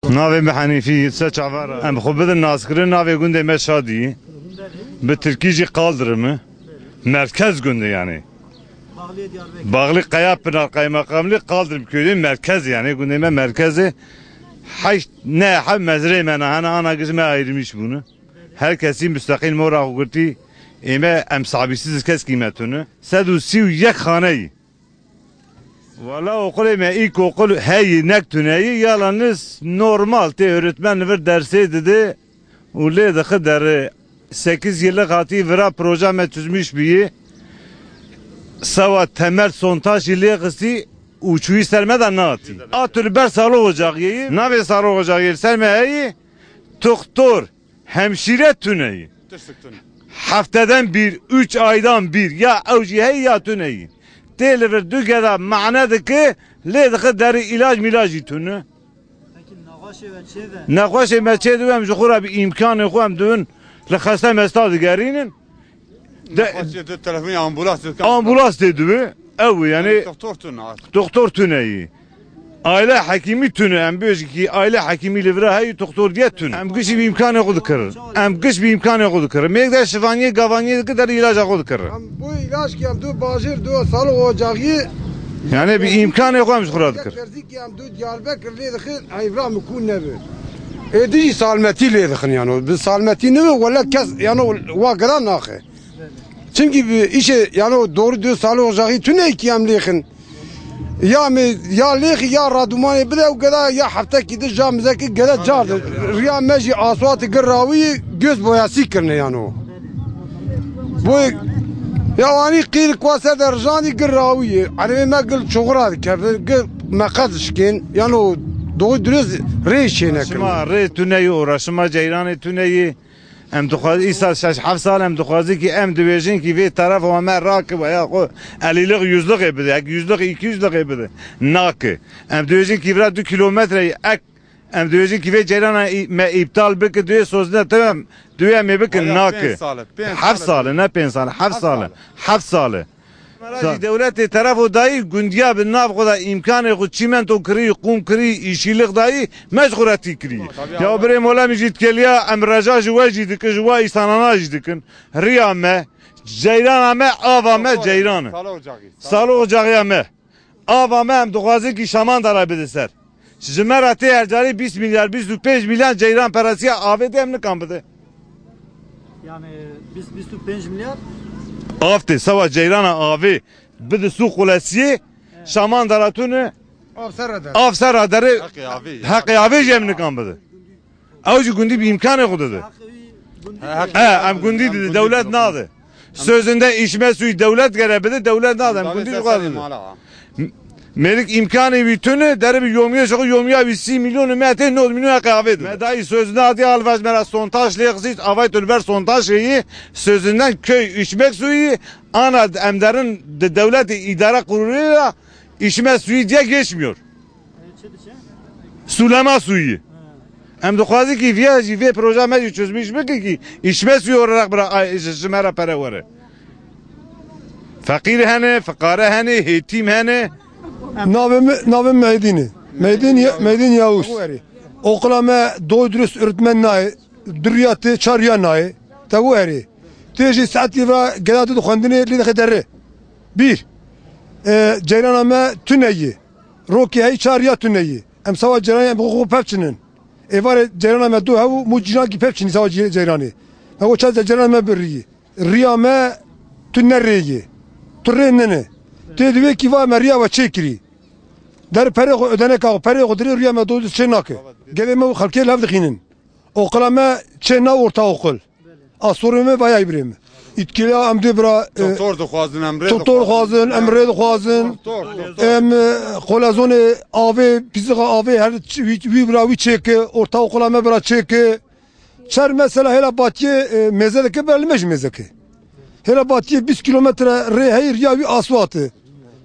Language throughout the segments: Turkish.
ناوی محنیفی سه چهار ام خوب بدن ناسکرین ناوی گنده مشادی به ترکیجی قالدرمه merkez günde yani. Bağlı Kaya Pınar Kaymakamlığı Kaldırım köyü merkez yani gündeme merkezi ne ha mezre mena ana kısmı ayırmış bunu. Herkesin müstakil mora hukukti eme emsabisiz kes kıymetini. Sedusi yek haneyi. Valla okul me ilk okul hey nektuneyi yalanız normal te öğretmen ver dersi dedi. Ule de kadar 8 yıllık hati vera proje çözmüş bir Sava temel sontaj ile kısi uçuyu sermeden ne atı? Atır ber sağlık olacak yeri. Ne ve sağlık olacak yeri sermeyi? Doktor, hemşire tüneyi. Haftadan bir, 3 aydan bir ya avciheyi ya tüneyi. Deliver dükkada manadı ki ledeki deri ilaç milacı tünü. Peki nakaşı ve çeve? Nakaşı ve çeve hem jukura bir imkanı koyam dün. Lehasta mestadı gerinin. Ambulans dedi mi? Evet yani doktor tüneyi. Aile hakimi tüne em ki aile hakimi livra hay doktor diye tüne. Em kış bir imkan yok kırır. Em kış bir imkan yok kırır. Mekde şifaniye gavaniye kadar ilaç yok kırır. Bu ilaç ki em du bajir du sağlık ocağı yani bir imkan yok amş kırır kırır. Kerzik ki em du Diyarbakır ledekin hayvra mukun nebi. Edi salmeti ledekin yani. Bir salmeti ne valla kes yani va kadar nakhe. Çünkü işe yani doğru diyor sağlık ocağı tüne ki em lekin. Ya leki ya radumani bile o kadar ya hafta gidi camizeki kadar cardı. Riya meji aswatı gırravi göz boyası kırne yani o. Bu ya ani qil kwasa derjani gırravi. Arı megil çoğradı kerdi. Mekadışkin yani o doğru dürüst reşine kırne. Şuma re tüneyi uğraşma ceyranı tüneyi. Em duxazi İsa şaş hafsal em duxazi ki em dövejin ki ve taraf o mer rakib ya ko 50'lik 100'lik ebede 100'lik 200'lik ebede nak em dövejin ki vera 2 kilometre ek em dövejin ki ve ceyrana me iptal bek diye sözde tamam diye me bek nak hafsal ne 5 sal hafsal Maraji devleti tarafı dahi gündiya bin nav kadar imkanı ku çimento kiri, kum kiri, işçilik dahi mecburiyeti kiri. Ya bire mola mecid keliya emraja jwa jidik, jwa insanana jidikin. Riyame, ceyrana avame ceyranı. Sağlık ocağı me. Avame hem dugazi ki şaman darabi ser. Jimerati ercari 20 milyar, 25 milyon ceyran parası avede emni kampıdı. Yani 25 milyar Afte sava ceyrana avi bide su kulesiye şaman daratunu afsar adarı hakkı avi cemni kambadı. Avcı gündi bir imkan yok dedi. Hem gündi dedi devlet nadı. Sözünde içme suyu devlet gerebedi devlet nadı. Hem gündi yukarıdı. Melik imkanı bütünü deri bir yomiye şoku yomiye bir 10 milyonu mete 9 milyon kahvedir. Medayı sözünde adı alvaç mera sontaj liyaksit avay tülber sontaj şeyi sözünden köy içmek suyu ana emdarın devleti idare kuruluyla içme suyu diye geçmiyor. Sulama suyu. Hem de kuazı ki ve proje meclis çözmüş mü ki içme suyu olarak bırak mera para var. Fakir hene, fakare hene, yetim hene. Navim Mehdini. Mehdin Yavuz. Okulama doğru dürüst öğretmen nahi. Dürriyatı çarıya nahi. Tavu eri. Teji saat yıvra gedatı dokandini lideki derri. Bir. Ceylaname tüneyi. Rokiyeyi çarıya tüneyi. Em sava ceyrani em hukuku pepçinin. Evare ceylaname du havu mucina ki pepçini sava ceyrani. Havu çazda ceylaname birriyi. Riyame tünnerriyi. Turrenini. Tedve ki va meriya ve çekiri. Der pere ödene ka pere qudri riya me dodu çenakı. Geleme halke lav dixinin. Okulama çena orta okul. Asurime baya ibrahim. İtkila amde bra doktor da xwazin emre. Doktor xwazin emre xwazin. Em kolazone ave pizga ave her vi bra vi çeke orta okulama bra çeke. Çer mesela hela batiye mezedeki belmeş mezeki. Hela batiye 20 kilometre re hayır ya bir asfaltı.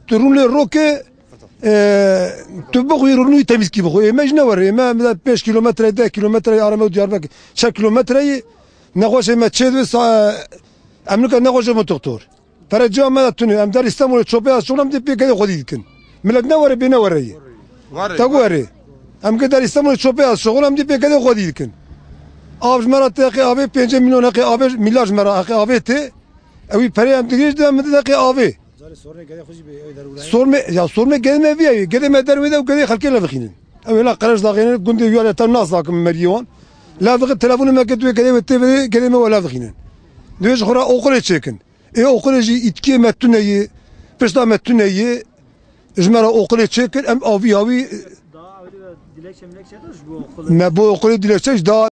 Turunle roke tübük yürünü temiz gibi koyuyor. Mecne var ya. Mesela 5 kilometre 10 kilometre arama Diyarbakır. 5 kilometreyi ne hoş eme çedve Amerika ne hoş eme doktor. Feracı ama da tünü. Em der İstanbul'u çöpe az çoğunam diye bir kere koyuyorken. Millet ne var ya ne var ya. Tagu var ya. Em ki der İstanbul çöpe az şoğul em di pekede xwedî dikin. Av jmera teqi avê 5 milyon eqi avê milyar jmera eqi avê tê. Ew perê em digîj de em teqi avê. Sorme ya sorme gelme viye gelme derve de gede xalkê le vixînin. Ew la qereş daqînin gundê wiyale ta nas dakim meriwan. La vixi telefonu me ketû gede ve tevre gede me la vixînin. Dêj xora okulê çêkin. Okulê jî îtkiyê me tuneyê pişta me tuneyê jmera okulê çêkin em avî Daha öyle dilekçe milekçe de bu okulu. me bu okulê dilekçe da